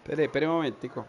Espere un momentico.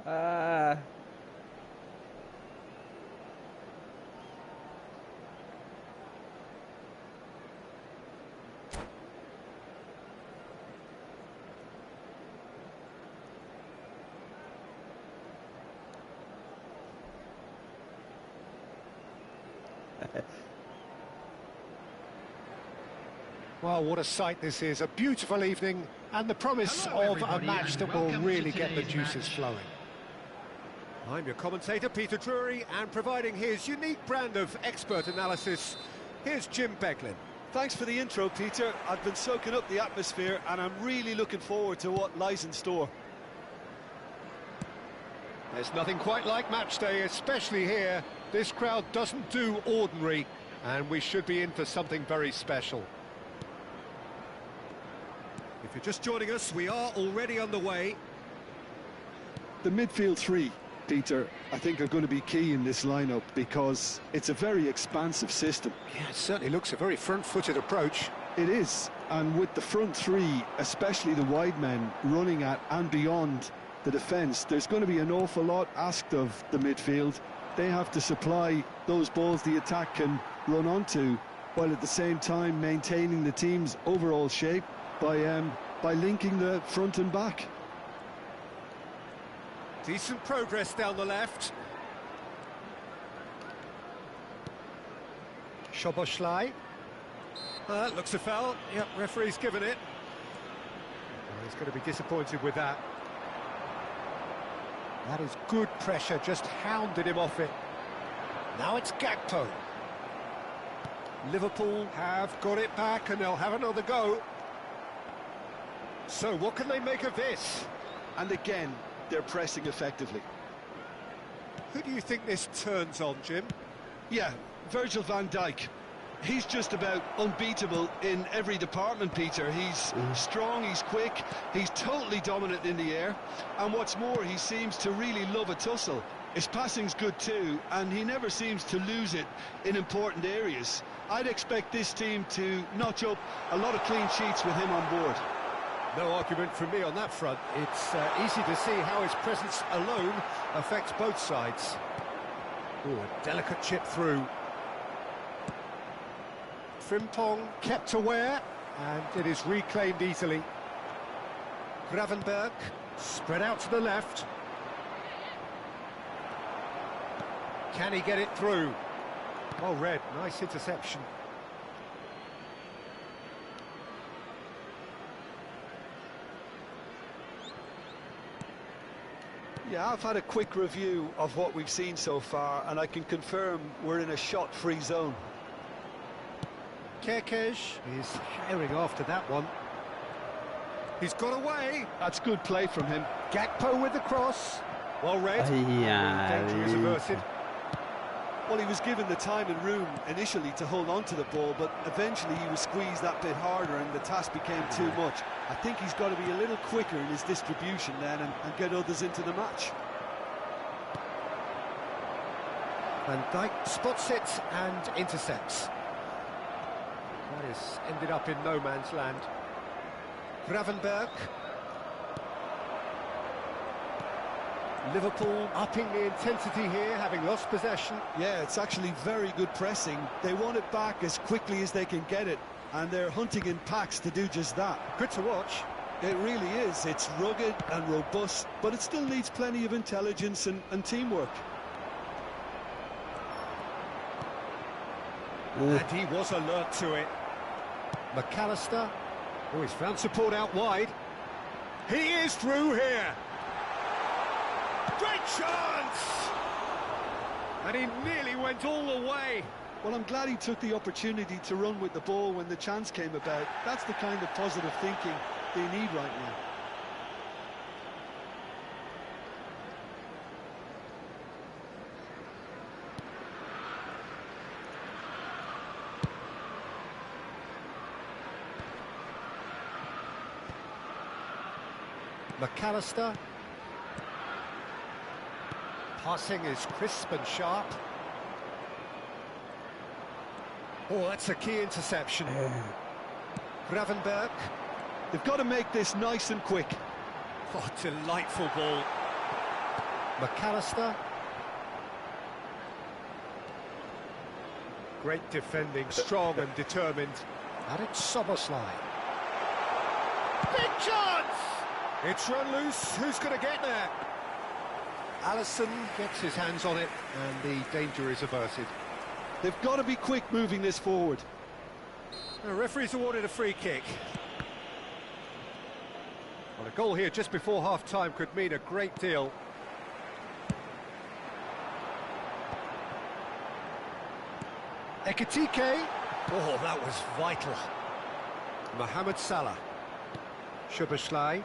Ah. Well, what a sight this is. A beautiful evening and the promise of a match that will really get the juices flowing. I'm your commentator, Peter Drury, and providing his unique brand of expert analysis, here's Jim Beglin. Thanks for the intro, Peter. I've been soaking up the atmosphere and I'm really looking forward to what lies in store. There's nothing quite like match day, especially here. This crowd doesn't do ordinary, and we should be in for something very special. If you're just joining us, we are already on the way. The midfield three, Peter, I think are going to be key in this lineup because it's a very expansive system. Yeah, it certainly looks a very front-footed approach. It is, and with the front three, especially the wide men, running at and beyond the defence, there's going to be an awful lot asked of the midfield. They have to supply those balls the attack can run onto, while at the same time maintaining the team's overall shape by linking the front and back. Decent progress down the left. Szoboszlai. That looks a foul. Yep, referee's given it. Well, he's going to be disappointed with that. That is good pressure, just hounded him off it. Now it's Gakpo. Liverpool have got it back and they'll have another go. So what can they make of this? And again, they're pressing effectively. Who do you think this turns on, Jim? Yeah, Virgil van Dijk. He's just about unbeatable in every department, Peter. He's strong, he's quick, he's totally dominant in the air. And what's more, he seems to really love a tussle. His passing's good too, and he never seems to lose it in important areas. I'd expect this team to notch up a lot of clean sheets with him on board. No argument from me on that front. It's easy to see how his presence alone affects both sides. Ooh, a delicate chip through. Frimpong kept aware, and it is reclaimed easily. Gravenberg spread out to the left. Can he get it through? Well read, nice interception. Yeah, I've had a quick review of what we've seen so far, and I can confirm we're in a shot-free zone. Kerkez is herring after that one. He's got away. That's good play from him. Gakpo with the cross. Well read. Danger is averted. Well, he was given the time and room initially to hold on to the ball, but eventually he was squeezed that bit harder and the task became too much. I think he's got to be a little quicker in his distribution then and get others into the match. Van Dijk spots it and intercepts. That has ended up in no man's land. Gravenberg. Liverpool upping the intensity here, having lost possession. Yeah, it's actually very good pressing. They want it back as quickly as they can get it, and they're hunting in packs to do just that. Good to watch. It really is. It's rugged and robust, but it still needs plenty of intelligence and teamwork. And he was alert to it. McAllister. Oh, he's found support out wide. He is through here. Great chance! And he nearly went all the way. Well, I'm glad he took the opportunity to run with the ball when the chance came about. That's the kind of positive thinking they need right now. McAllister. Passing is crisp and sharp. Oh, that's a key interception. Gravenberg. They've got to make this nice and quick. Oh, delightful ball. McAllister. Great defending, strong and determined. And it's Soboslai. Big chance! It's run loose. Who's going to get there? Allison gets his hands on it, and the danger is averted. They've got to be quick moving this forward. The referee's awarded a free kick. Well, a goal here just before half-time could mean a great deal. Ekitike. Oh, that was vital. Mohamed Salah. Szoboszlai.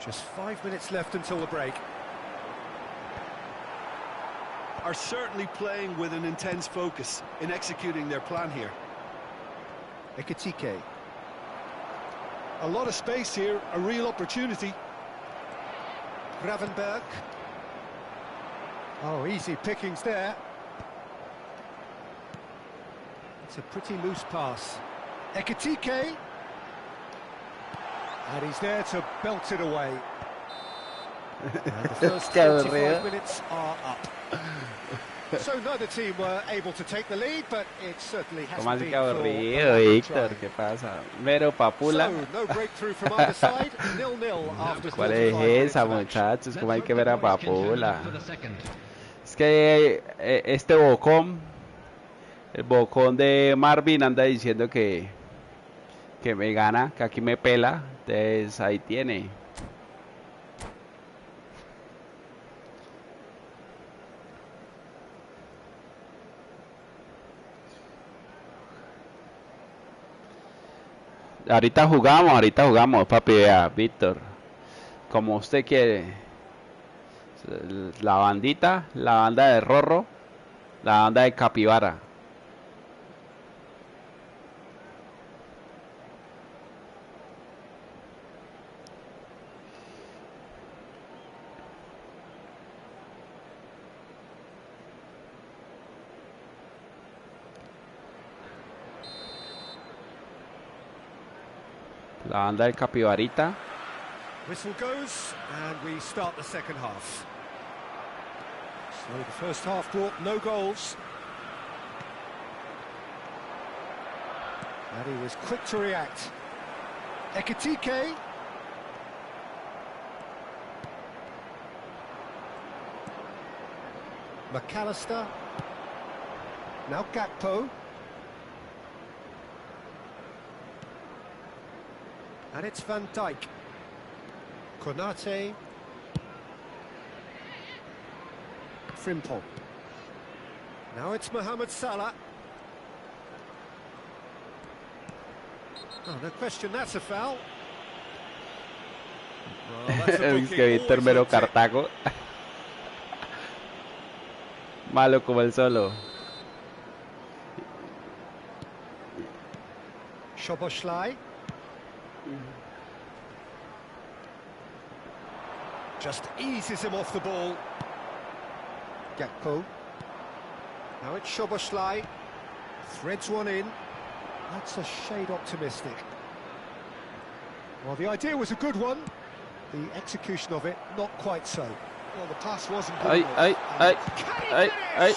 Just 5 minutes left until the break. Are certainly playing with an intense focus in executing their plan here. Ekitike. A lot of space here, a real opportunity. Gravenberg. Oh, easy pickings there. It's a pretty loose pass. Ekitike. And he's there to belt it away. And the first 45 minutes are up. So neither team were able to take the lead, but it certainly hasn't been Víctor, ¿qué pasa? Mero papula. So, no breakthrough from either side, 0-0 after ¿Cuál 45 es esa, minutes. muchachos? ¿Cómo hay que ver a papula? Es que este bocón, el bocón de Marvin anda diciendo que me gana, que aquí me pela. Entonces ahí tiene. Ahorita jugamos, papi, vea, Víctor. Como usted quiere. La bandita, la banda de Rorro, la banda de Capibara. La banda del Capibarita. Whistle goes, and we start the second half. So the first half brought no goals. And he was quick to react. Ekitike. McAllister. Now Gakpo. And it's Van Dijk. Konate. Frimpong. Now it's Mohamed Salah. Oh, no question, that's a foul. Well, that's a Es que Víctor mero Cartago. Malo como el solo. Szoboszlai. Just eases him off the ball. Gakpo. Now it's Szoboszlai. Threads one in. That's a shade optimistic. Well, the idea was a good one. The execution of it, not quite so. Well, the pass wasn't good Ay, enough. ay, ay, ay, ay.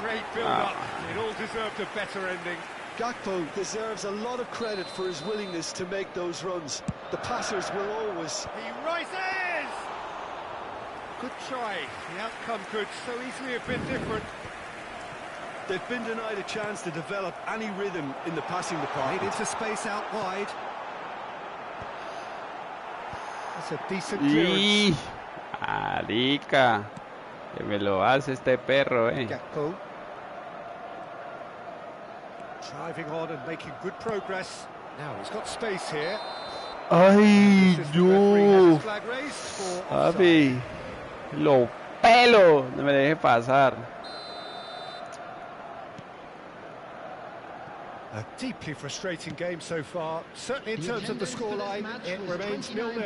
Great build-up. It all deserved a better ending. Gakpo deserves a lot of credit for his willingness to make those runs. The passers will always... He rises! Good try. The outcome could so easily have been different. They've been denied a chance to develop any rhythm in the passing department. Made into space out wide. That's a decent clearance. Marica, que me lo hace este perro, Gakpo. Driving on and making good progress. Now he's got space here. Ay, This is the referee has no. his flag raised for offside. Papi, lo pelo, no me deje pasar. A deeply frustrating game so far. Certainly in terms of the scoreline, it remains 0-0.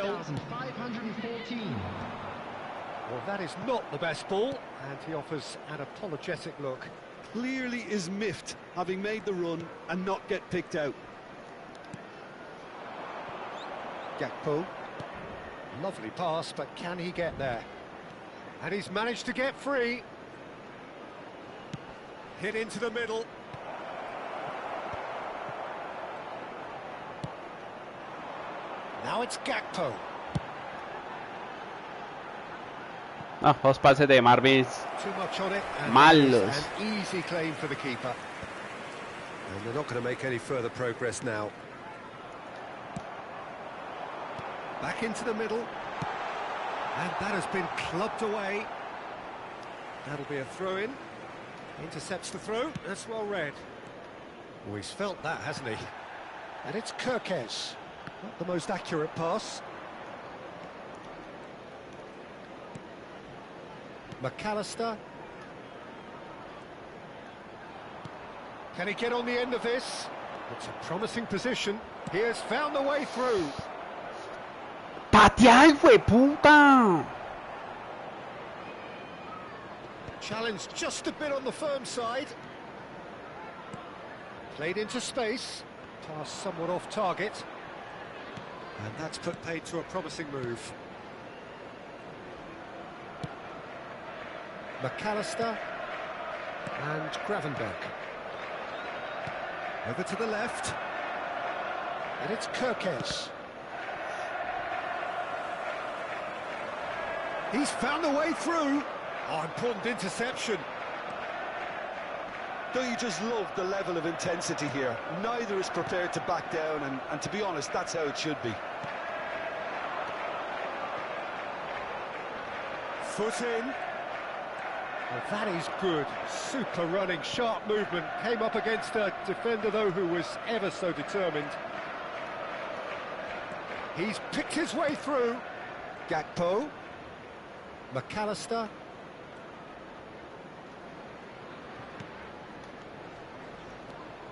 Well, that is not the best ball, and he offers an apologetic look. Clearly is miffed, having made the run and not get picked out. Gakpo. Lovely pass, but can he get there? And he's managed to get free. Hit into the middle. Now it's Gakpo. No, dos pases de Marvin. Too much on it. And Malos. an easy claim for the keeper. And they're not going to make any further progress now. Back into the middle. And that has been clubbed away. That'll be a throw-in. Intercepts the throw. That's well read. Oh, he's felt that, hasn't he? And it's Kirkes. Not the most accurate pass. McAllister. Can he get on the end of this? It's a promising position. He has found the way through. Patea, hijo de puta. Challenge just a bit on the firm side. Played into space. Pass somewhat off target. And that's put paid to a promising move. McAllister and Gravenberg. Over to the left. And it's Kirkes. He's found a way through. Oh, important interception. Don't you just love the level of intensity here? Neither is prepared to back down, and to be honest, that's how it should be. Foot in. Well, that is good. Super running, sharp movement. Came up against a defender, though, who was ever so determined. He's picked his way through. Gakpo. McAllister.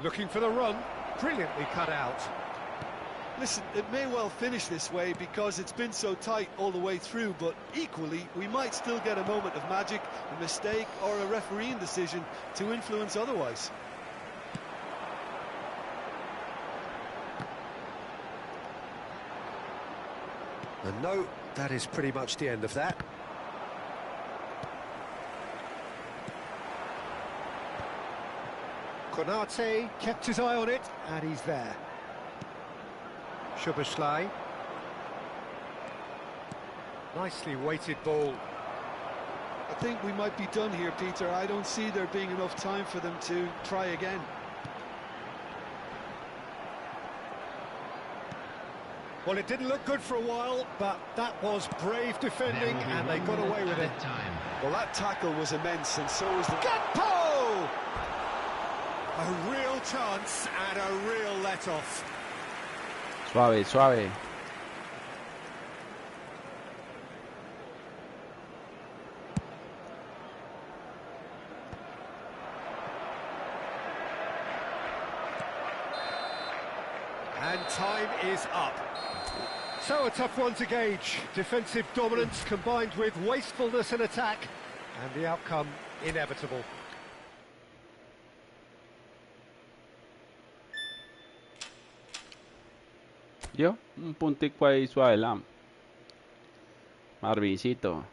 Looking for the run. Brilliantly cut out. Listen, it may well finish this way because it's been so tight all the way through, but equally, we might still get a moment of magic, a mistake, or a refereeing decision to influence otherwise. And no, that is pretty much the end of that. Konate kept his eye on it, and he's there. Szoboszlai. Nicely weighted ball. I think we might be done here, Peter. I don't see there being enough time for them to try again. Well, it didn't look good for a while, but that was brave defending, and they got away with it. Well, that tackle was immense, and so was the... Gakpo! A real chance and a real let-off. Suave, suave. And time is up. So a tough one to gauge. Defensive dominance combined with wastefulness in attack, and the outcome inevitable. Yo, un puntico ahí suave, la. Marvincito.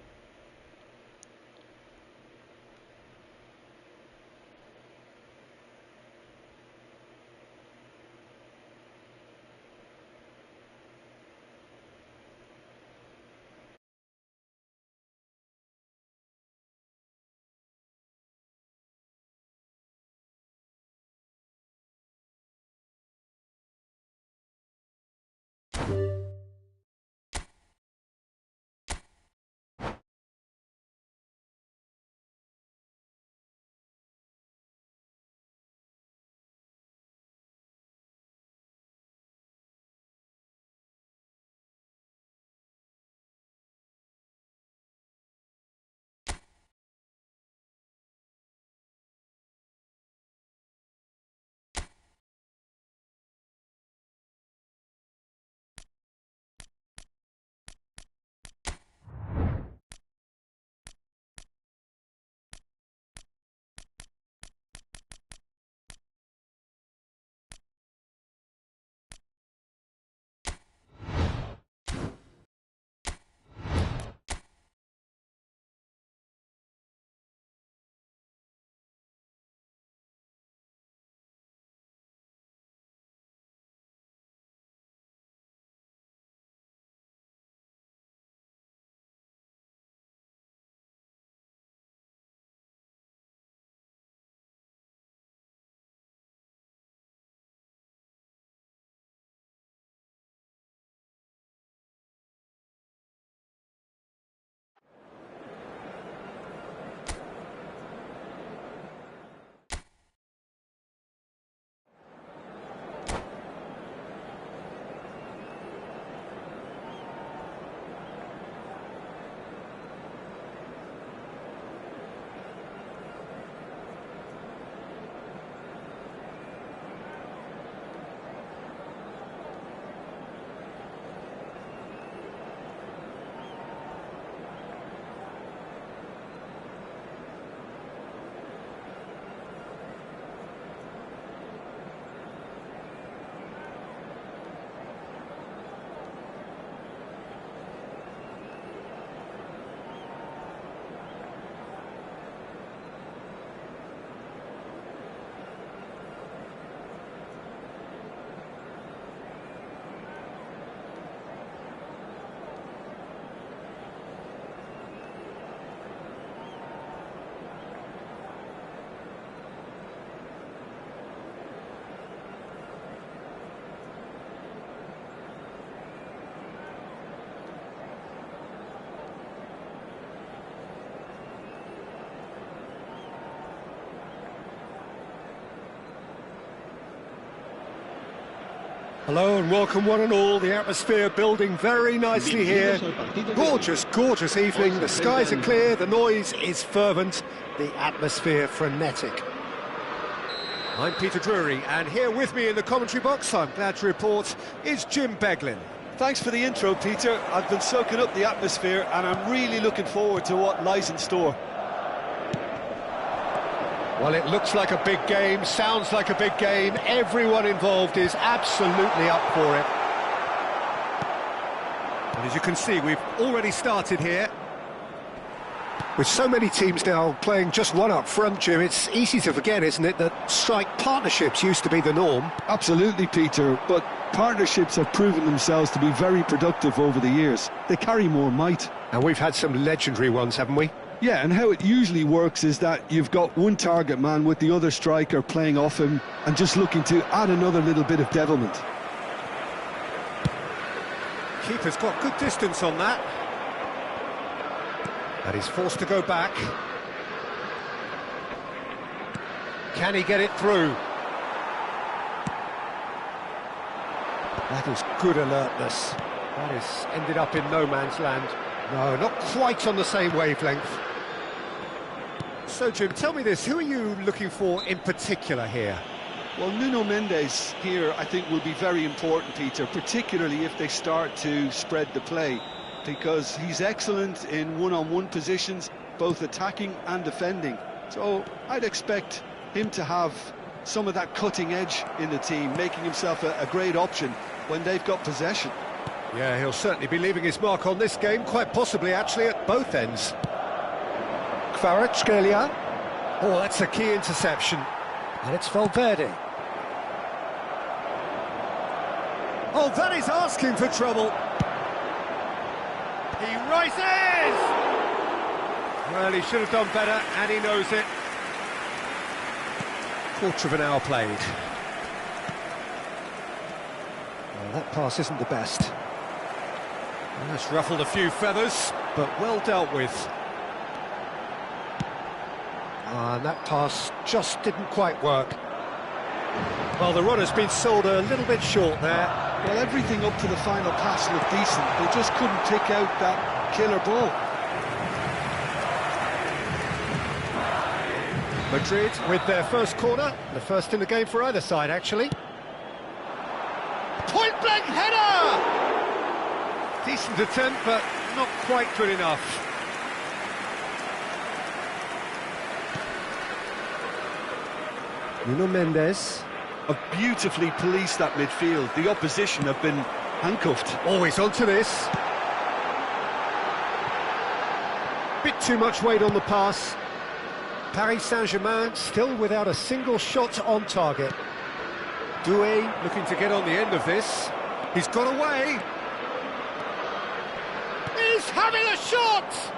Hello and welcome one and all. The atmosphere building very nicely here. Gorgeous, gorgeous evening. The skies are clear, the noise is fervent, the atmosphere frenetic. I'm Peter Drury, and here with me in the commentary box, I'm glad to report, is Jim Beglin. Thanks for the intro, Peter. I've been soaking up the atmosphere and I'm really looking forward to what lies in store. Well, it looks like a big game, sounds like a big game. Everyone involved is absolutely up for it. And as you can see, we've already started here. With so many teams now playing just one up front, Jim, it's easy to forget, isn't it, that strike partnerships used to be the norm. Absolutely, Peter, but partnerships have proven themselves to be very productive over the years. They carry more might. And we've had some legendary ones, haven't we? Yeah, and how it usually works is that you've got one target man with the other striker playing off him and just looking to add another little bit of devilment. Keeper's got good distance on that. And he's forced to go back. Can he get it through? That is good alertness. That has ended up in no man's land. No, not quite on the same wavelength. So, Jim, tell me this, who are you looking for in particular here? Well, Nuno Mendes here, I think, will be very important, Peter, particularly if they start to spread the play, because he's excellent in one-on-one positions, both attacking and defending. So I'd expect him to have some of that cutting edge in the team, making himself a great option when they've got possession. Yeah, he'll certainly be leaving his mark on this game, quite possibly actually at both ends. Kvaratskhelia. Oh, that's a key interception. And it's Valverde. Oh, that is asking for trouble. He rises! Well, he should have done better, and he knows it. Quarter of an hour played. Well, that pass isn't the best. Well, that's ruffled a few feathers, but well dealt with. And that pass just didn't quite work. Well, the run has been sold a little bit short there. Well, everything up to the final pass looked decent. They just couldn't pick out that killer ball. Madrid with their first corner, the first in the game for either side, actually. Point-blank header! Decent attempt, but not quite good enough. Nuno Mendes. Have beautifully policed that midfield. The opposition have been handcuffed. Always onto this. Bit too much weight on the pass. Paris Saint-Germain still without a single shot on target. Doué looking to get on the end of this. He's got away. He's having a shot!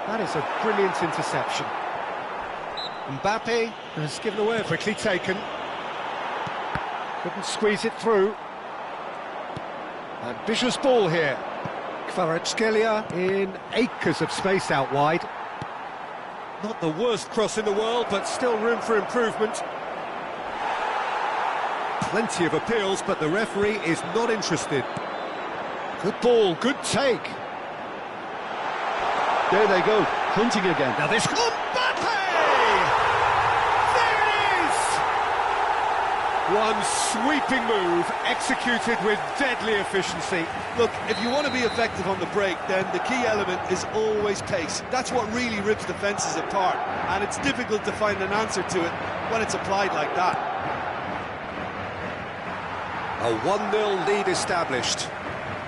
That is a brilliant interception. Mbappe has given away, quickly taken. Couldn't squeeze it through. Ambitious ball here. Kvaratskhelia in acres of space out wide. Not the worst cross in the world, but still room for improvement. Plenty of appeals, but the referee is not interested. Good ball, good take. There they go, hunting again. Now this... Mbappe! There it is! One sweeping move, executed with deadly efficiency. Look, if you want to be effective on the break, then the key element is always pace. That's what really rips defences apart, and it's difficult to find an answer to it when it's applied like that. A 1-0 lead established.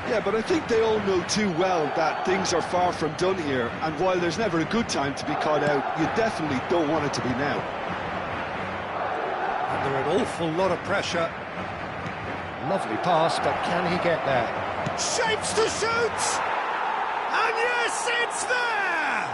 Yeah, but I think they all know too well that things are far from done here, and while there's never a good time to be caught out, you definitely don't want it to be now. Under an awful lot of pressure. Lovely pass, but can he get there? Shapes to shoot! And yes, it's there!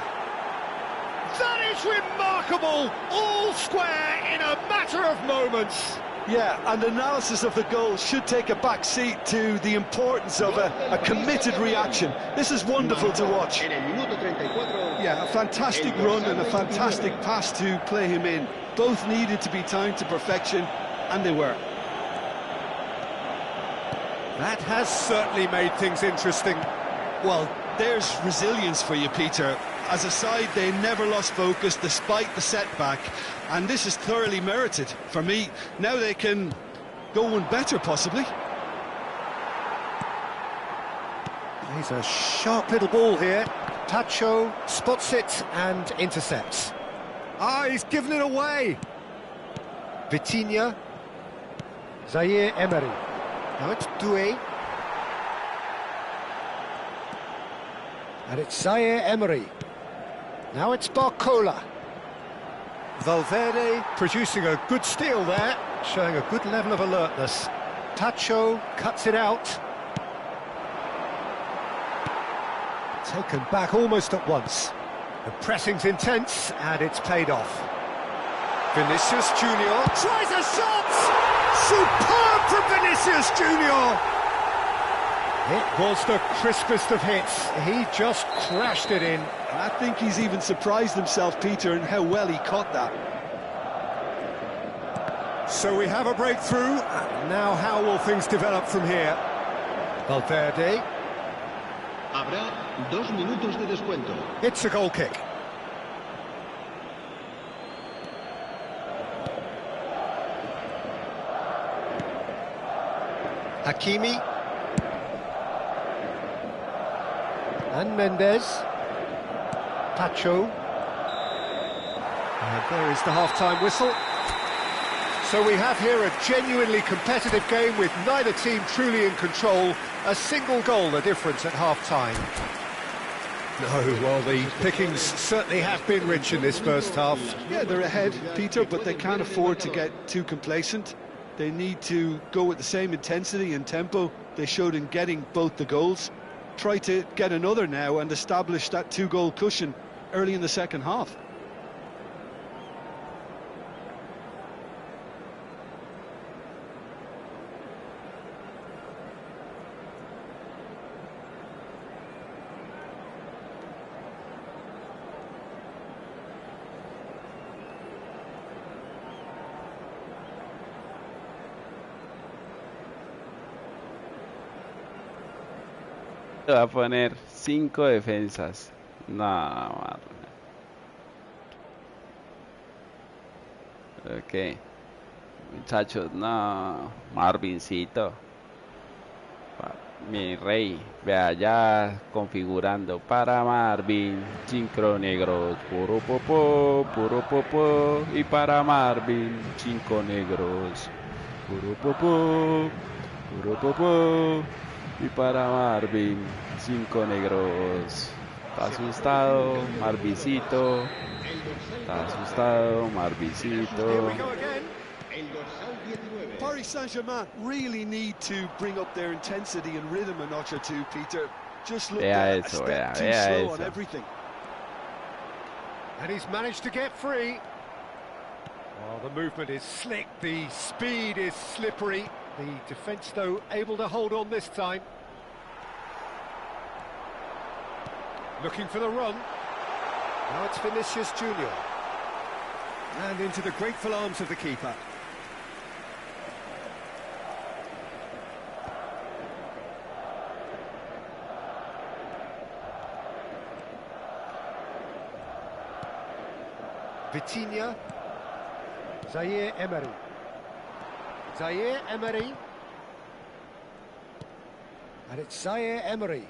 That is remarkable! All square in a matter of moments. Yeah, and analysis of the goal should take a back seat to the importance of a committed reaction. This is wonderful to watch. Yeah, a fantastic run and a fantastic pass to play him in. Both needed to be timed to perfection, and they were. That has certainly made things interesting. Well, there's resilience for you, Peter. As a side, they never lost focus despite the setback, and this is thoroughly merited. For me, now they can go one better, possibly. He's a sharp little ball here. Tacho spots it and intercepts. Ah, he's given it away. Vitinha. Zaire Emery. Now it's Doué. And it's Zaire Emery. Now it's Barcola. Valverde producing a good steal there, showing a good level of alertness. Tacho cuts it out. Taken back almost at once. The pressing's intense, and it's paid off. Vinicius Junior tries a shot! Superb from Vinicius Junior! It was the crispest of hits. He just crashed it in. I think he's even surprised himself, Peter, in how well he caught that. So we have a breakthrough. Now how will things develop from here? Valverde. Habrá 2 minutos de descuento. It's a goal kick. Hakimi. And Mendes. Pacho. And there is the half-time whistle. So we have here a genuinely competitive game with neither team truly in control. A single goal the difference at half-time. No, well, the pickings certainly have been rich in this first half. Yeah, they're ahead, Peter, but they can't afford to get too complacent. They need to go with the same intensity and tempo they showed in getting both the goals. Try to get another now and establish that two-goal cushion early in the second half. Le va a poner 5 defensas. No, ok. Muchachos, no. Marvincito. Mi rey. Vea ya configurando para Marvin. Cinco negros. Puro popó. Y para Marvin. 5 negros. Puro popó. Y para Marvin, 5 negros. Está asustado, Marvincito. Está asustado, Marvincito. Paris Saint-Germain really need to bring up their intensity and rhythm a notch or two, Peter. Just look a step too slow on everything. And he's managed to get free. Well, the movement is slick, the speed is slippery. The defence, though, able to hold on this time. Looking for the run. Now it's Vinicius Junior. And into the grateful arms of the keeper. Vitinha. Zaire Emery. Zaire Emery. And it's Zaire Emery.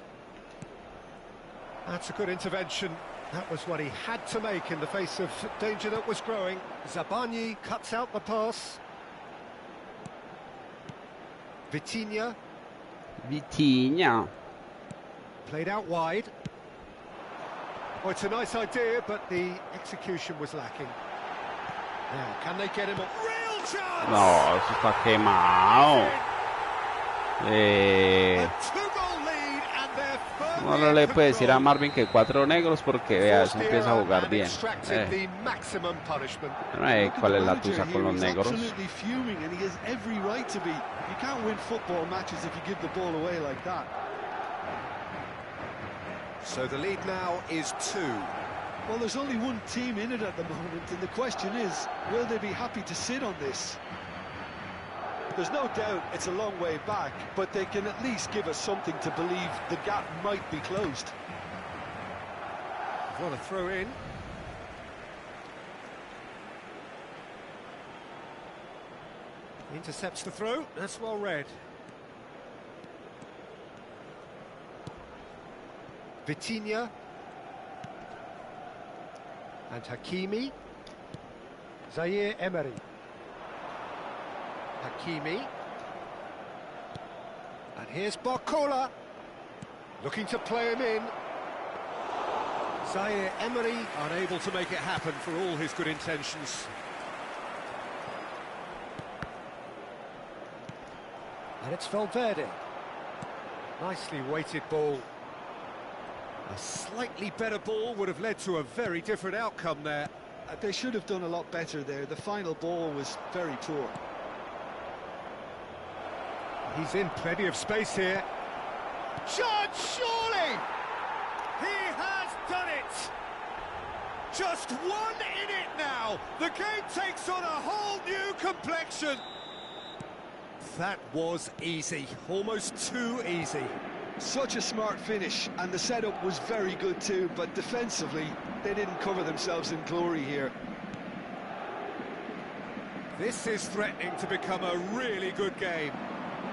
That's a good intervention. That was what he had to make in the face of danger that was growing. Zabani cuts out the pass. Vitinha. Played out wide. Oh, it's a nice idea, but the execution was lacking. Now, can they get him a real chance? No, eso está quemado. No le puede decir a Marvin que 4 negros porque vea, eso empieza a jugar bien. ¿Cuál es la tusa con los negros? So the lead now is 2. Well, there's only one team in it at the moment, and the question is, will they be happy to sit on this? There's no doubt it's a long way back, but they can at least give us something to believe the gap might be closed. What a throw in. Intercepts the throw, that's well read. Vitinha. And Hakimi. Zaire Emery. Hakimi. And here's Barcola. Looking to play him in. Zaire Emery unable to make it happen for all his good intentions. And it's Valverde. Nicely weighted ball. A slightly better ball would have led to a very different outcome there. They should have done a lot better there. The final ball was very poor. He's in plenty of space here. Shot, surely! He has done it! Just one in it now. The game takes on a whole new complexion. That was easy, almost too easy. Such a smart finish, and the setup was very good too, but defensively, they didn't cover themselves in glory here. This is threatening to become a really good game.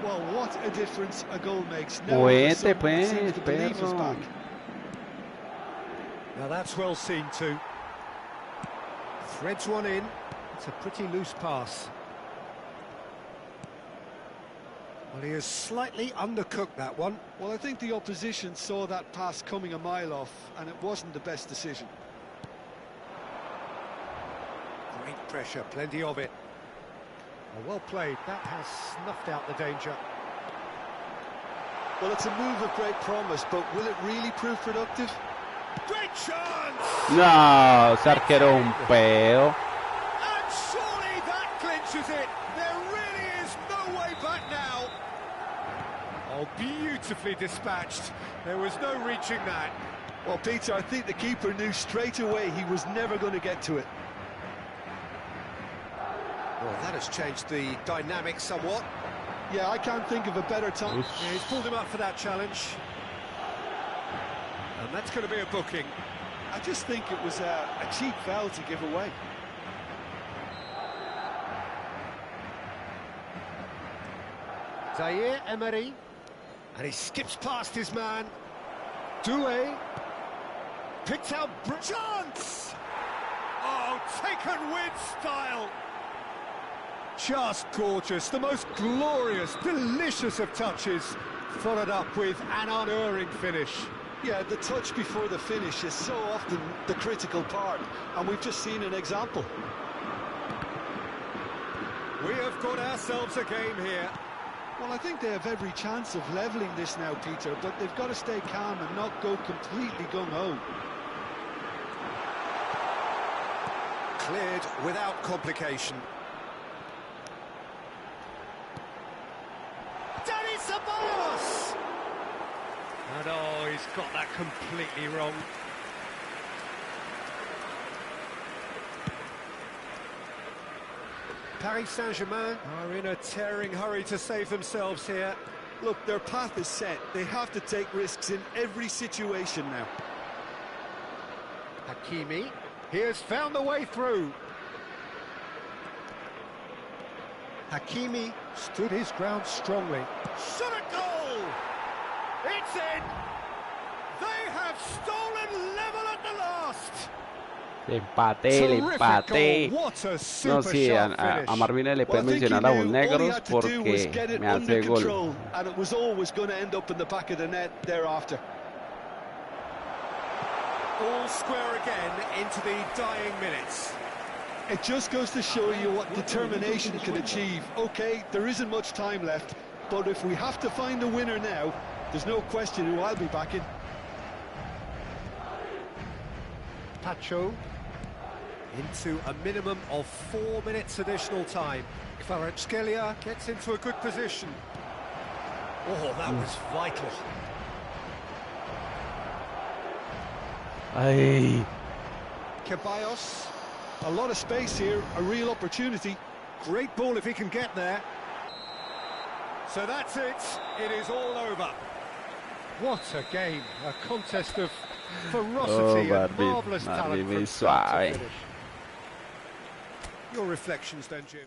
Well, what a difference a goal makes. Muévete, pues, perro. Now that's well seen too. Threads one in. It's a pretty loose pass. Well, he has slightly undercooked that one. Well, I think the opposition saw that pass coming a mile off, and it wasn't the best decision. Great pressure, plenty of it. Well played, that has snuffed out the danger. Well, it's a move of great promise, but will it really prove productive? Great chance! No, ese arquero es un pedo. And surely that clinches it. There really is no way back now. Oh, beautifully dispatched. There was no reaching that. Well, Peter, I think the keeper knew straight away he was never going to get to it. Well, that has changed the dynamic somewhat. Yeah, I can't think of a better time. Yeah, he's pulled him up for that challenge. And that's going to be a booking. I just think it was a cheap foul to give away. Zaire Emery. And he skips past his man. Doué. Picked out chance! Oh, taken with style. Just gorgeous, the most glorious, delicious of touches, followed up with an unerring finish. Yeah, the touch before the finish is so often the critical part, and we've just seen an example. We have got ourselves a game here. Well, I think they have every chance of levelling this now, Peter, but they've got to stay calm and not go completely gung-ho. Cleared without complication. And oh, he's got that completely wrong. Paris Saint-Germain are in a tearing hurry to save themselves here. Look, their path is set. They have to take risks in every situation now. Hakimi, he has found the way through. Hakimi stood his ground strongly. Shot a goal! It's in! They have stolen level at the last! Le empaté. No, sí, a Marvin le pueden mencionar a los negros porque me hace gol. And it was always going to end up in the back of the net thereafter. All square again into the dying minutes. It just goes to show you what determination can achieve. Okay, there isn't much time left, but if we have to find a winner now, there's no question who I'll be backing. Pacho into a minimum of 4 minutes additional time. Kvaratskhelia gets into a good position. Oh, that was vital. Ay. Ceballos, a lot of space here, a real opportunity. Great ball if he can get there. So that's it. It is all over. What a game. A contest of ferocity and marvellous talent from start to finish. Your reflections then, Jim?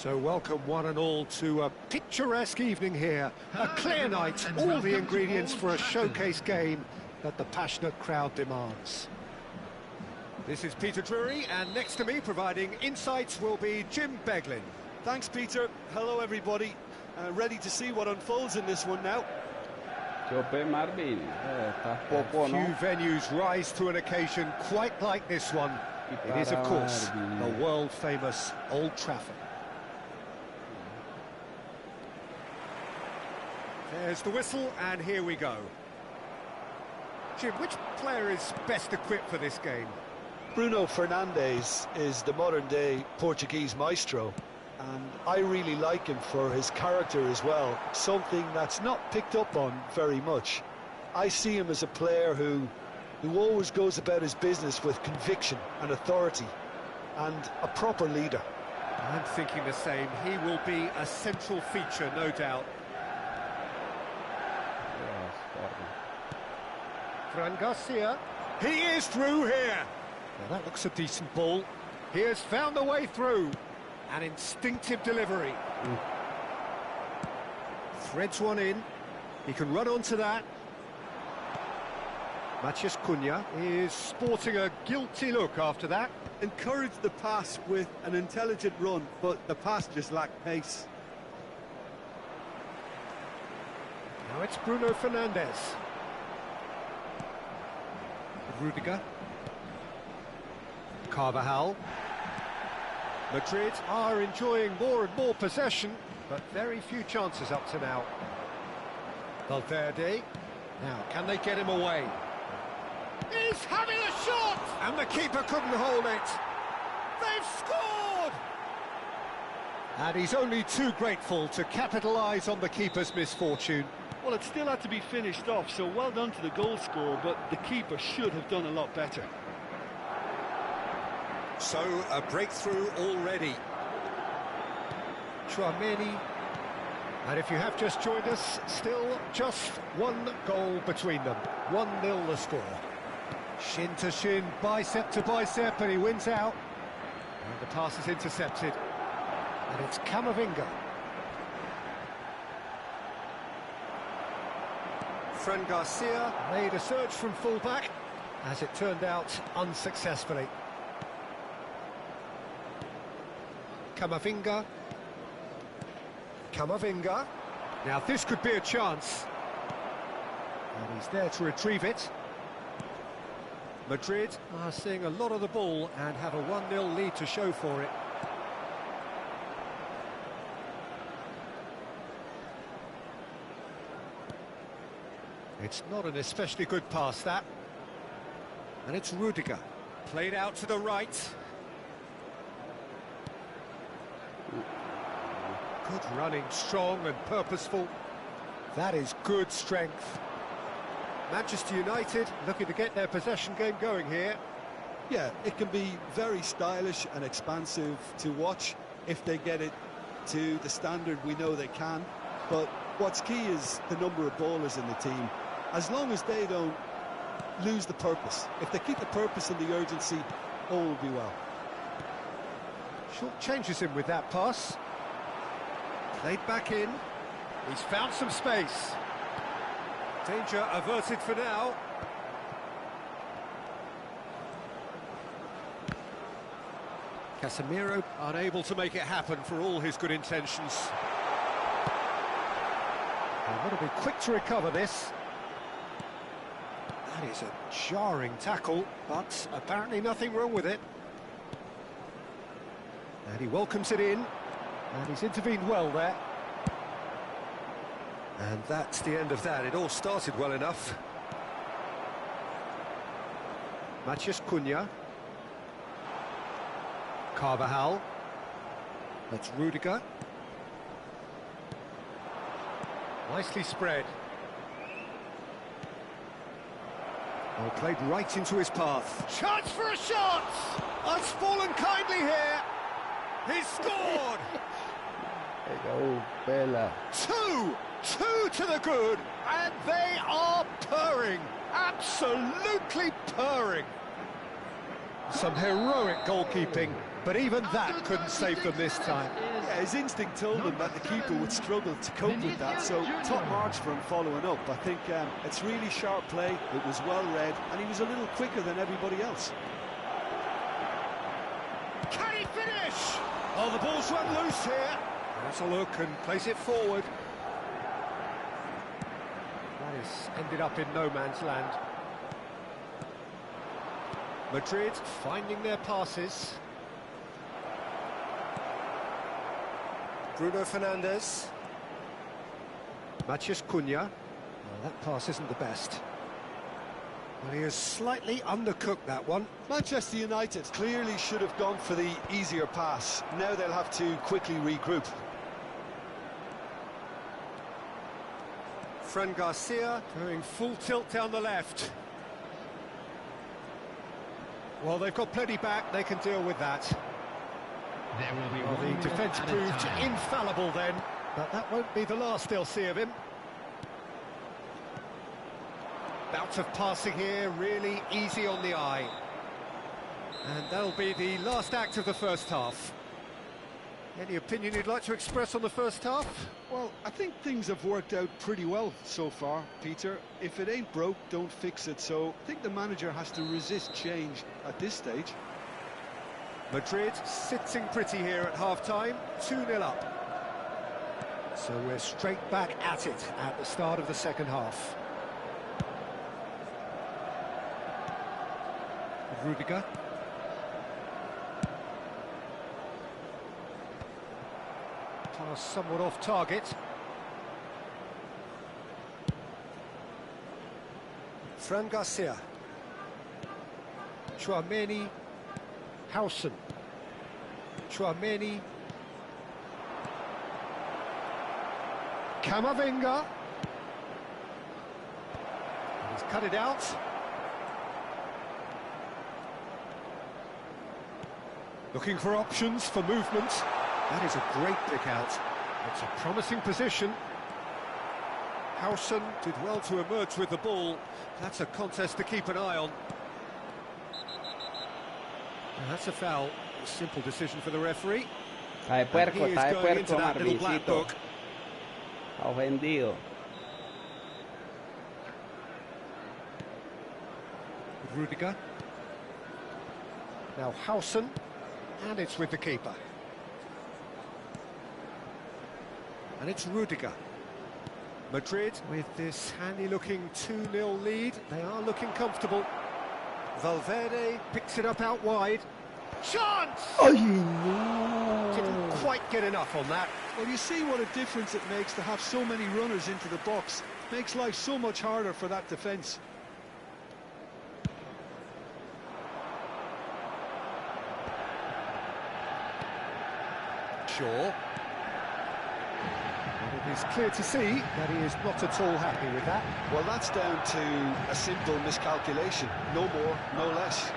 So welcome one and all to a picturesque evening here. A clear night, all the ingredients for a showcase game that the passionate crowd demands. This is Peter Drury, and next to me providing insights will be Jim Beglin. Thanks, Peter. Hello, everybody. Ready to see what unfolds in this one now. Marvin, está Few poco, ¿no? venues rise to an occasion quite like this one. It is, of course, the world-famous Old Trafford. There's the whistle, and here we go. Jim, which player is best equipped for this game? Bruno Fernandes is the modern-day Portuguese maestro, and I really like him for his character as well, something that's not picked up on very much. I see him as a player who always goes about his business with conviction and authority, and a proper leader. I'm thinking the same. He will be a central feature, no doubt. Fran Garcia. He is through here. Well, that looks a decent ball. He has found the way through. An instinctive delivery. Threads one in. He can run onto that. Matheus Cunha is sporting a guilty look after that. Encouraged the pass with an intelligent run, but the pass just lacked pace. Now it's Bruno Fernandes. Rudiger. Carvajal. Madrid are enjoying more and more possession, but very few chances up to now. Valverde. Now, can they get him away? He's having a shot! And the keeper couldn't hold it. They've scored! And he's only too grateful to capitalise on the keeper's misfortune. Well, it still had to be finished off, so well done to the goal scorer, but the keeper should have done a lot better. So, a breakthrough already. Chouameni. And if you have just joined us, still just one goal between them. 1-0 the score. Shin to shin, bicep to bicep, and he wins out. And the pass is intercepted. And it's Camavinga. Fran Garcia made a search from full-back, as it turned out unsuccessfully. Camavinga. Camavinga. Now this could be a chance. And he's there to retrieve it. Madrid are seeing a lot of the ball and have a 1-0 lead to show for it. It's not an especially good pass, that. And it's Rudiger. Played out to the right. Good running, strong and purposeful. That is good strength. Manchester United looking to get their possession game going here. Yeah, it can be very stylish and expansive to watch if they get it to the standard we know they can. But what's key is the number of ballers in the team. As long as they don't lose the purpose, if they keep the purpose and the urgency, all will be well. Short changes him with that pass. Played back in. He's found some space. Danger averted for now. Casemiro unable to make it happen for all his good intentions. And want to be quick to recover this. That is a jarring tackle, but apparently nothing wrong with it. And he welcomes it in, and he's intervened well there. And that's the end of that. It all started well enough. Matheus Cunha. Carvajal. That's Rudiger. Nicely spread. Well, played right into his path. Chance for a shot! Has fallen kindly here. He's scored! Two to the good, and they are purring. Absolutely purring. Some heroic goalkeeping. But even that couldn't save them this time. Yeah, his instinct told him that the keeper would struggle to cope with that, so top marks for him following up. I think it's really sharp play, it was well read, and he was a little quicker than everybody else. Can he finish? Oh, the ball's run loose here. Has a look and plays it forward. That has ended up in no man's land. Madrid finding their passes. Bruno Fernandes. Matías Cunha. Well, that pass isn't the best. Well, he has slightly undercooked that one. Manchester United clearly should have gone for the easier pass. Now they'll have to quickly regroup. Fran Garcia going full tilt down the left. Well, they've got plenty back, they can deal with that. Well, the defence proved infallible then, but that won't be the last they'll see of him. Bout of passing here, really easy on the eye. And that'll be the last act of the first half. Any opinion you'd like to express on the first half? Well, I think things have worked out pretty well so far, Peter. If it ain't broke, don't fix it. So I think the manager has to resist change at this stage. Madrid sitting pretty here at half-time, 2-0 up. So we're straight back at it at the start of the second half. Rudiger. Pass somewhat off target. Fran Garcia. Tchouaméni. Howson. Tchouaméni. Camavinga. He's cut it out. Looking for options for movement. That is a great pick out. It's a promising position. Howson did well to emerge with the ball. That's a contest to keep an eye on. And that's a foul. A simple decision for the referee. Está de puerco, está de puerco, Marvincito. Book. Ofendido. Rudiger. Now Howson. And it's with the keeper. And it's Rudiger. Madrid with this handy-looking 2-0 lead. They are looking comfortable. Valverde picks it up out wide. Chance! Oh, no. Didn't quite get enough on that. Well, you see what a difference it makes to have so many runners into the box. Makes life so much harder for that defence. Shaw. It is clear to see that he is not at all happy with that. Well, that's down to a simple miscalculation. No more, no less.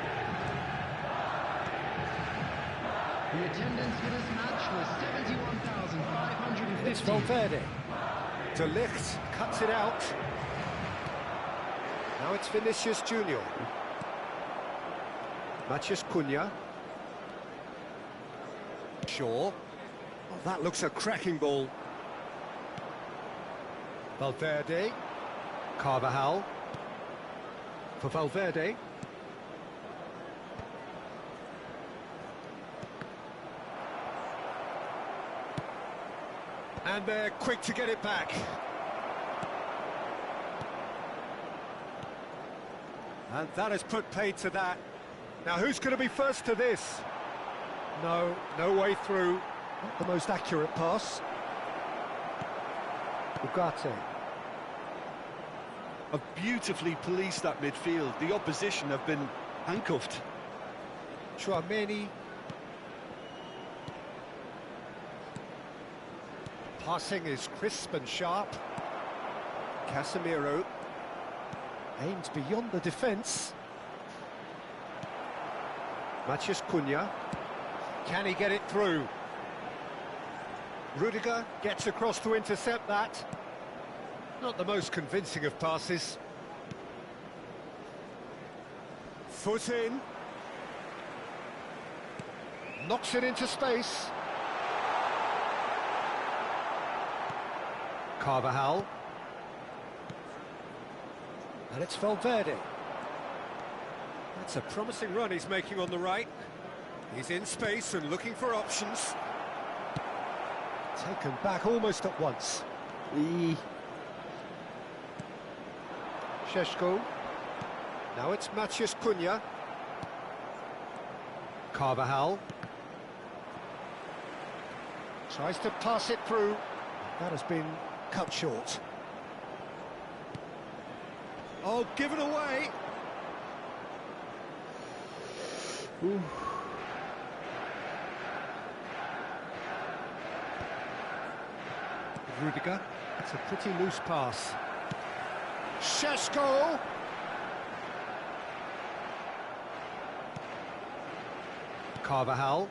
The attendance for this match was 71,550. It's Valverde. De Ligt cuts it out. Now it's Vinicius Junior. Matías Cunha. Shaw. Oh, that looks a cracking ball. Valverde. Carvajal. For Valverde. And they're quick to get it back. And that has put paid to that. Now who's going to be first to this? No, no way through. Not the most accurate pass. Ugarte. Have beautifully policed that midfield. The opposition have been handcuffed. Tchouaméni. Passing is crisp and sharp. Casemiro aims beyond the defence. Matías Cunha. Can he get it through? Rudiger gets across to intercept that. Not the most convincing of passes. Foot in. Knocks it into space. Carvajal. And it's Valverde. That's a promising run he's making on the right. He's in space and looking for options. Taken back almost at once. Šeško. Now it's Maciej Cunha. Carvajal. Tries to pass it through. That has been cut short. Oh, given away. Ooh. Rudiger. It's a pretty loose pass. Šeško. Carvajal.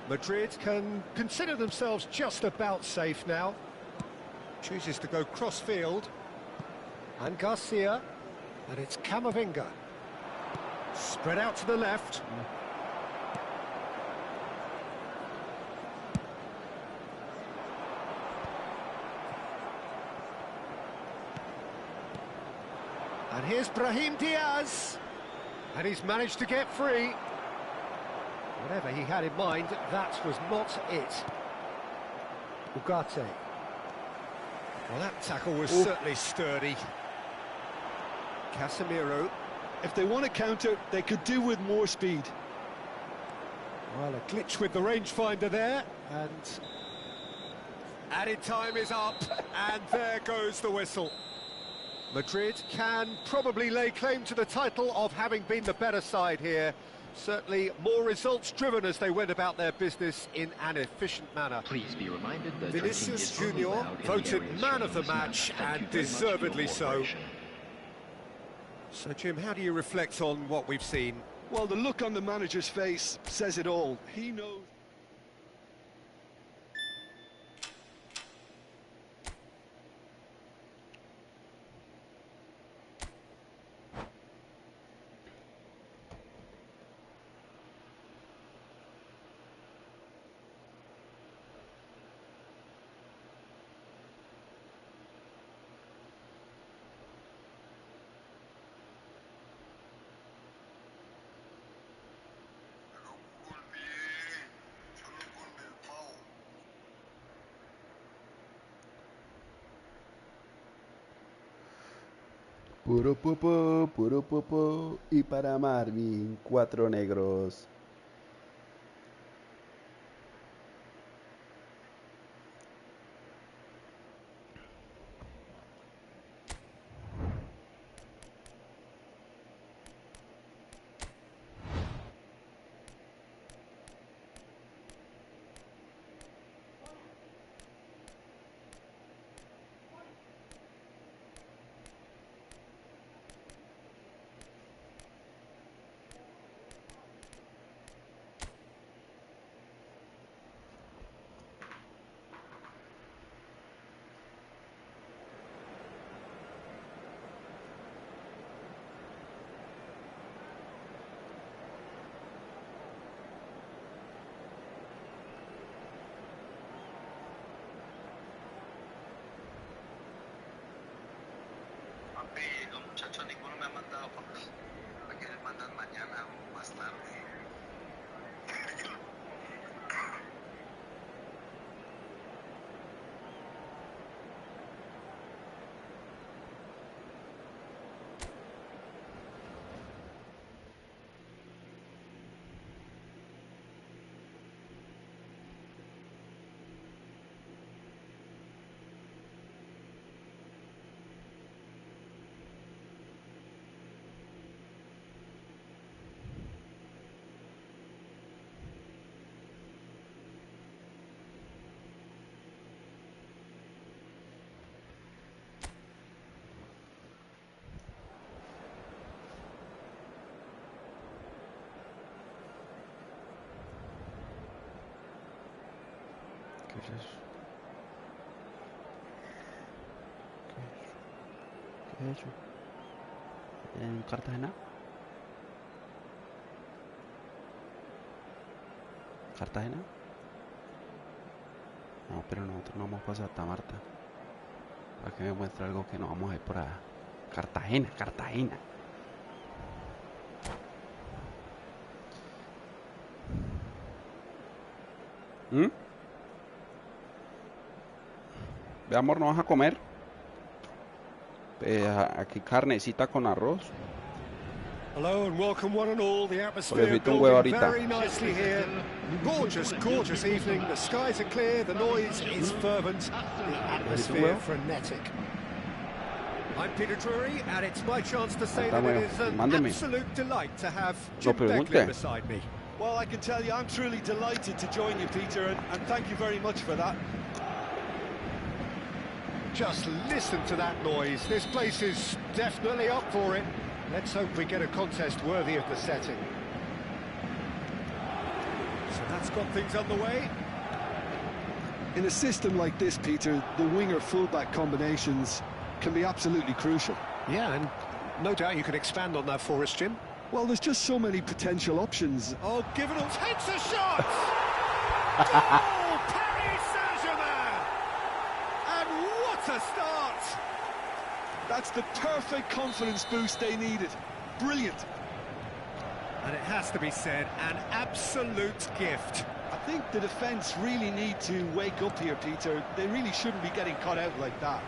Madrid can consider themselves just about safe now. Chooses to go cross-field. And Garcia. And it's Camavinga. Spread out to the left. And here's Brahim Diaz. And he's managed to get free. Whatever he had in mind, that was not it. Ugarte. Well, that tackle was certainly sturdy. Casemiro. If they want to counter, they could do with more speed. Well, a glitch with the rangefinder there, and added time is up, and there goes the whistle. Madrid can probably lay claim to the title of having been the better side here. Certainly more results-driven as they went about their business in an efficient manner. Please be reminded that Vinicius Junior voted man of the match, and deservedly so. So, Jim, how do you reflect on what we've seen? Well, the look on the manager's face says it all. He knows. Puro popo, y para Marvin, 4 negros. Los muchachos ninguno me ha mandado fotos. ¿Para qué les mandan mañana o más tarde? ¿Qué es eso? ¿En Cartagena? ¿Cartagena? No, pero nosotros no vamos para Santa Marta. Para que me muestre algo que no vamos a ir por allá. Cartagena, Cartagena. Ve, amor, ¿no vas a comer? Aquí carnecita con arroz. Hello and welcome one and all. The Le atmosphere frito un huevo building ahorita. very nicely here. Gorgeous, gorgeous evening. The skies are clear. The noise is fervent. The atmosphere frenetic. I'm Peter Drury, and it's my chance to say that it is an absolute delight to have Jim Beckley beside me. Well, I can tell you, I'm truly delighted to join you, Peter, and thank you very much for that. Just listen to that noise. This place is definitely up for it. Let's hope we get a contest worthy of the setting. So that's got things underway. In a system like this, Peter, the winger-fullback combinations can be absolutely crucial. Yeah, and no doubt you can expand on that for us, Jim. Well, there's just so many potential options. Oh, given it takes a shot! Goal! Paris Saint-Germain! And what a start! That's the perfect confidence boost they needed. Brilliant. And it has to be said, an absolute gift. I think the defence really need to wake up here, Peter. They really shouldn't be getting caught out like that.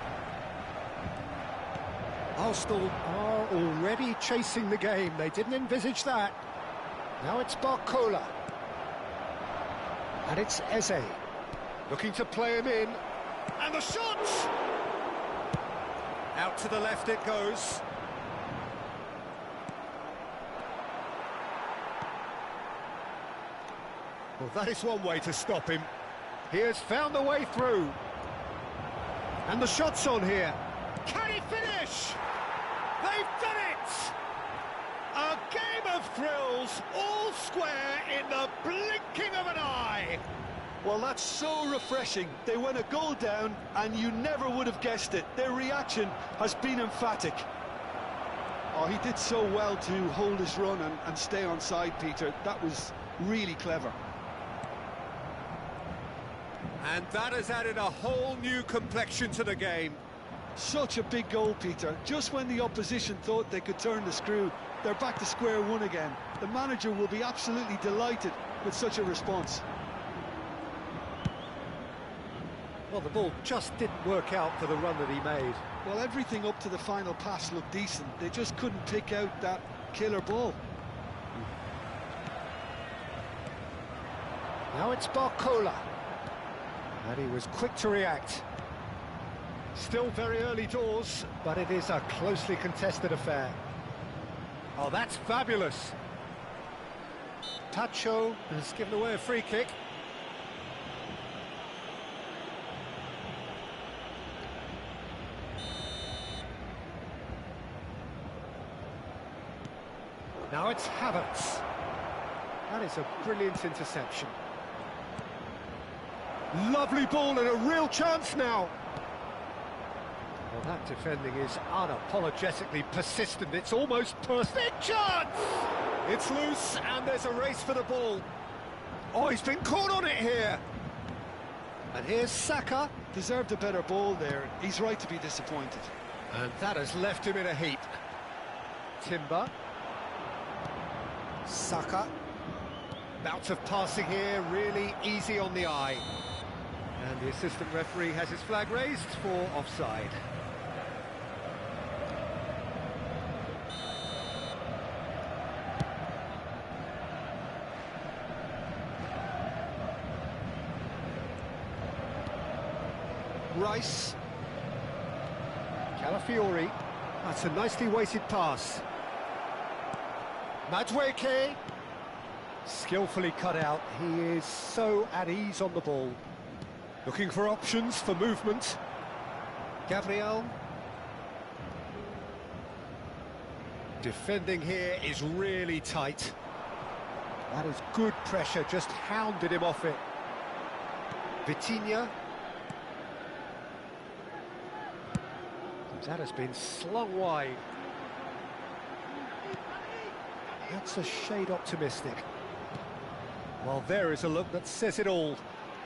Arsenal are already chasing the game. They didn't envisage that. Now it's Barcola. And it's Eze. Looking to play him in. And the shot! Out to the left it goes. Well, that is one way to stop him. He has found the way through. And the shot's on here. Can he finish? They've done it! A game of thrills, all square in the blinking of an eye. Well, that's so refreshing. They went a goal down, and you never would have guessed it. Their reaction has been emphatic. Oh, he did so well to hold his run and stay on side, Peter. That was really clever. And that has added a whole new complexion to the game. Such a big goal, Peter. Just when the opposition thought they could turn the screw, they're back to square one again. The manager will be absolutely delighted with such a response. Well, the ball just didn't work out for the run that he made. Well, everything up to the final pass looked decent. They just couldn't pick out that killer ball. Now it's Barcola. And he was quick to react. Still very early doors, but it is a closely contested affair. Oh, that's fabulous. Tacho has given away a free kick. Now it's Havertz. That is a brilliant interception. Lovely ball and a real chance now. Well, that defending is unapologetically persistent. It's almost perfect chance. It's loose and there's a race for the ball. Oh, he's been caught on it here. And here's Saka. Deserved a better ball there. He's right to be disappointed. And that has left him in a heap. Timber. Saka. Bout of passing here, really easy on the eye. And the assistant referee has his flag raised for offside. Rice. Calafiori. That's a nicely weighted pass. Madueke. Skillfully cut out. He is so at ease on the ball. Looking for options for movement. Gabriel. Defending here is really tight. That is good pressure, just hounded him off it. Vitinha. That has been slung wide. That's a shade optimistic. Well, there is a look that says it all.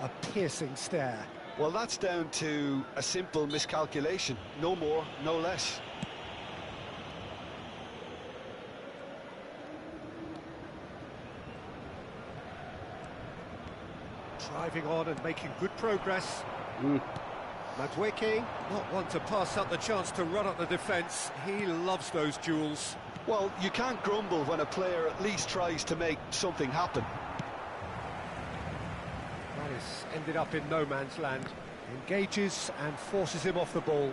A piercing stare. Well, that's down to a simple miscalculation. No more, no less. Driving on and making good progress. Madueke, not one to pass up the chance to run up the defence. He loves those duels. Well, you can't grumble when a player at least tries to make something happen. That is ended up in no man's land. Engages and forces him off the ball.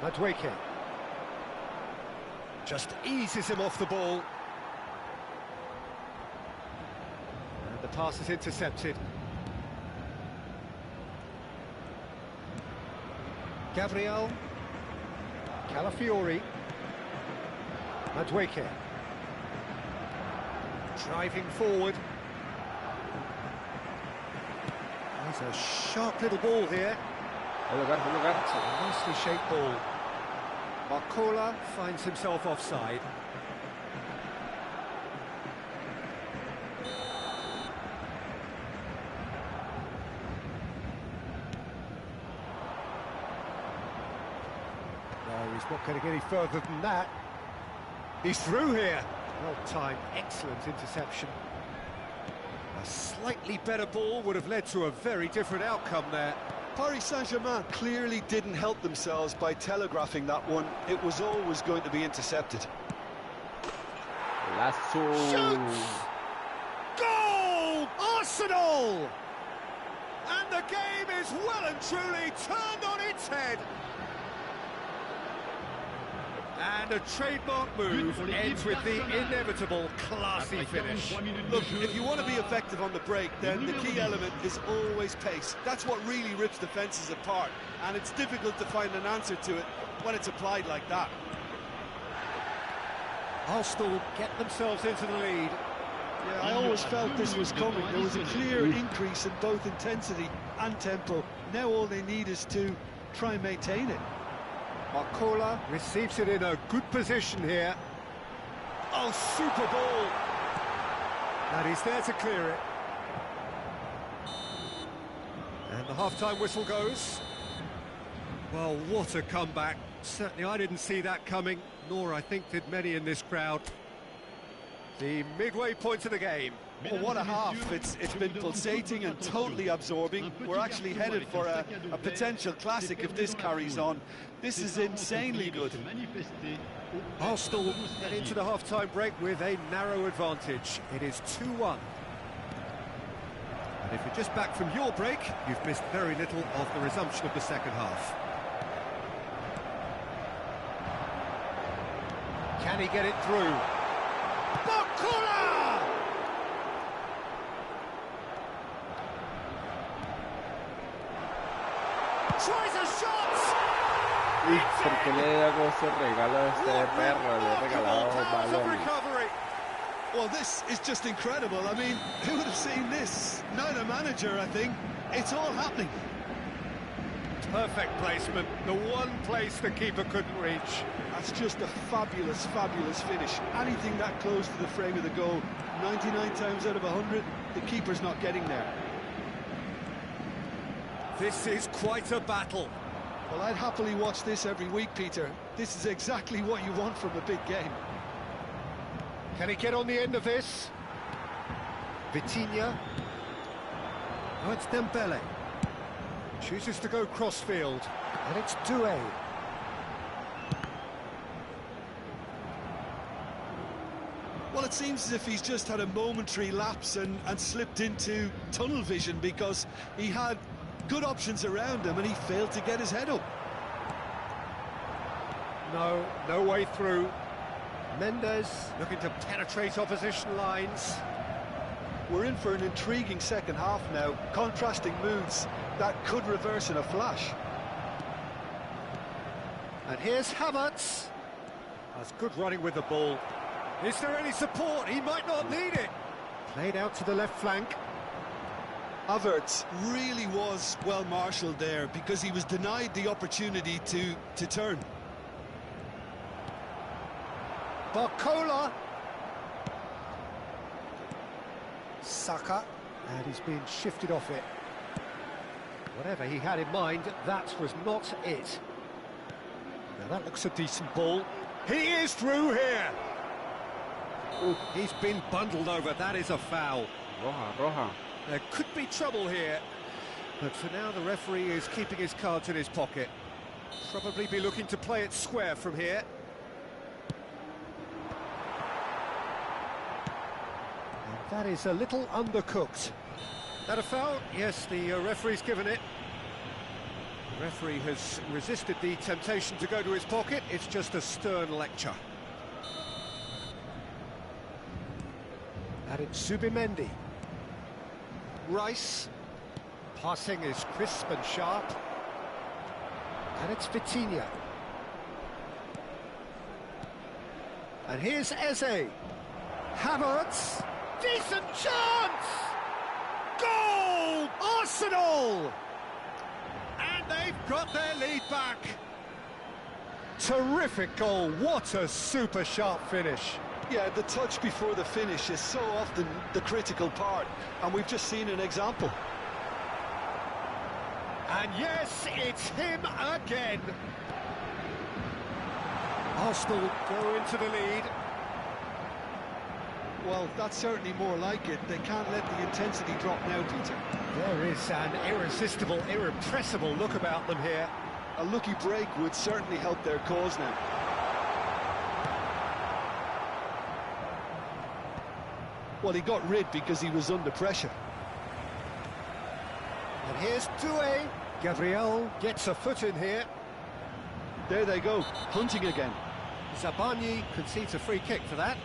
Madueke just eases him off the ball. And the pass is intercepted. Gabriel Calafiori. Madueke driving forward. There's a sharp little ball here. It's a nicely shaped ball. Modocalijistan finds himself offside. No, he's not going to get any further than that. He's through here. Well timed, excellent interception. A slightly better ball would have led to a very different outcome there. Paris Saint-Germain clearly didn't help themselves by telegraphing that one. It was always going to be intercepted. Lasso. Shoots! Goal! Arsenal! And the game is well and truly turned on its head. And a trademark move ends with the inevitable classy finish. Look, if you want to be effective on the break, then the key element is always pace. That's what really rips defences apart, and it's difficult to find an answer to it when it's applied like that. Arsenal get themselves into the lead. Yeah, I always felt this was coming. There was a clear increase in both intensity and tempo. Now all they need is to try and maintain it. Modocalijistan receives it in a good position here. Oh, super ball! And he's there to clear it. And the half-time whistle goes. Well, what a comeback. Certainly I didn't see that coming, nor I think did many in this crowd. The midway point of the game. Well, what a half. It's been pulsating and totally absorbing. We're actually headed for a potential classic if this carries on. This is insanely good. Arsenal get into the half-time break with a narrow advantage. It is 2-1. And if you're just back from your break, you've missed very little of the resumption of the second half. Can he get it through? Modocalijistan! Tries a shot! Uy, ¿por qué le hago ese regalo a este perro? Le he regalado balón. Well, this is just incredible. I mean, who would have seen this? Not a manager, I think. It's all happening. Perfect placement. The one place the keeper couldn't reach. That's just a fabulous, fabulous finish. Anything that close to the frame of the goal, 99 times out of 100, the keeper's not getting there. This is quite a battle. Well, I'd happily watch this every week, Peter. This is exactly what you want from a big game. Can he get on the end of this? Vitinha. Oh, it's Dembele. Chooses to go crossfield. And it's Doué. Well, it seems as if he's just had a momentary lapse and slipped into tunnel vision, because he had good options around him and he failed to get his head up. No way through. Mendes looking to penetrate opposition lines. We're in for an intriguing second half now. Contrasting moods that could reverse in a flash. And here's Havertz. That's good running with the ball. Is there any support? He might not need it. Played out to the left flank. Havertz really was well marshalled there because he was denied the opportunity to turn. Barcola. Saka, and he's been shifted off it. Whatever he had in mind, that was not it. Now that looks a decent ball. He is through here. Ooh, he's been bundled over. That is a foul. Roja. There could be trouble here, but for now the referee is keeping his cards in his pocket. Probably be looking to play it square from here. And that is a little undercooked. That a foul? Yes, the referee's given it. The referee has resisted the temptation to go to his pocket. It's just a stern lecture. And it's Zubimendi. Rice. Passing is crisp and sharp. And it's Vitinha. And here's Eze. Havertz. Decent chance! Goal! Arsenal! And they've got their lead back. Terrific goal. What a super sharp finish. Yeah, the touch before the finish is so often the critical part, and we've just seen an example. And yes, it's him again. Arsenal go into the lead. Well, that's certainly more like it. They can't let the intensity drop now, Peter. There is an irresistible, irrepressible look about them here. A lucky break would certainly help their cause now. Well, he got rid because he was under pressure. And here's Doué. Gabriel gets a foot in here. There they go, hunting again. Zabani concedes a free kick for that.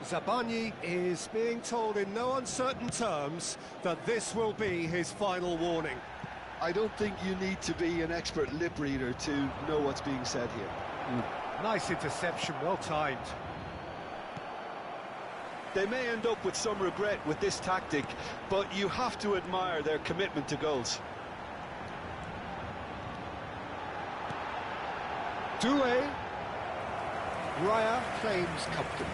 Zabani is being told in no uncertain terms that this will be his final warning. I don't think you need to be an expert lip reader to know what's being said here. Nice interception, well timed. They may end up with some regret with this tactic, but you have to admire their commitment to goals. Doué. Raya claims comfortably.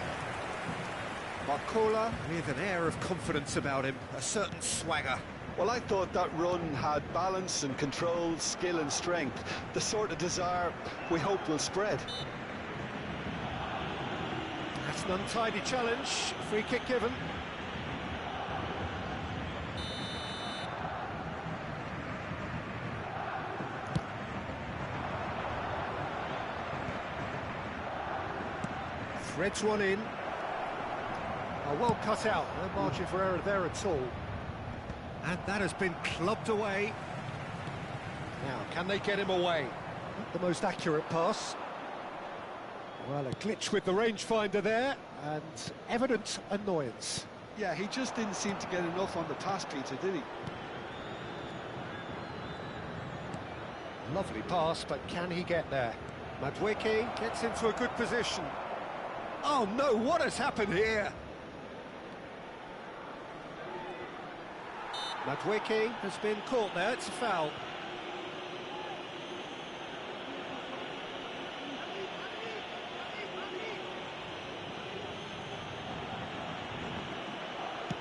Barcola with an air of confidence about him, a certain swagger. Well, I thought that run had balance and control, skill and strength, the sort of desire we hope will spread. That's an untidy challenge, free kick given. Threads one in. Oh, well cut out, no margin for error there at all. And that has been clubbed away. Now, can they get him away? Not the most accurate pass. Well, a glitch with the rangefinder there, and evident annoyance. Yeah, he just didn't seem to get enough on the pass, Peter, did he? Lovely pass, but can he get there? Madueke gets into a good position. Oh no, what has happened here? Madueke has been caught there, it's a foul.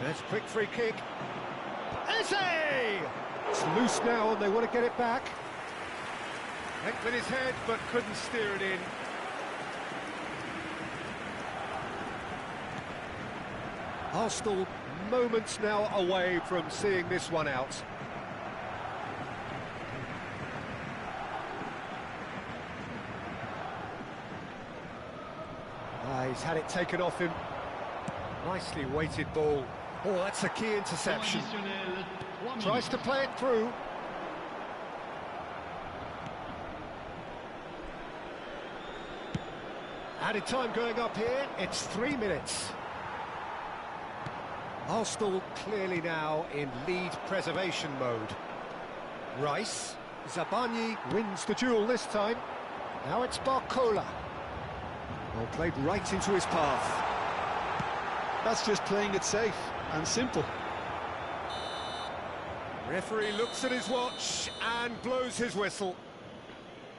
There's a quick free kick. Eze! It's loose now and they want to get it back. Went with his head but couldn't steer it in. Arsenal moments now away from seeing this one out. He's had it taken off him. Nicely weighted ball. Oh, that's a key interception. Tries to play it through. Added time going up here. It's 3 minutes. Arsenal clearly now in lead preservation mode. Rice. Zabani wins the duel this time. Now it's Barcola. Well, played right into his path. That's just playing it safe and simple. Referee looks at his watch and blows his whistle.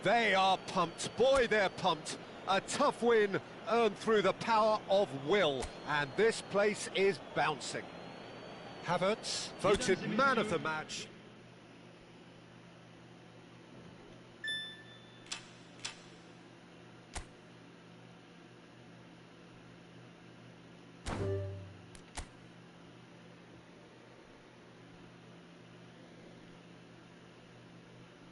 They are pumped. Boy, they're pumped. A tough win earned through the power of will, and this place is bouncing. Havertz, voted man of the match.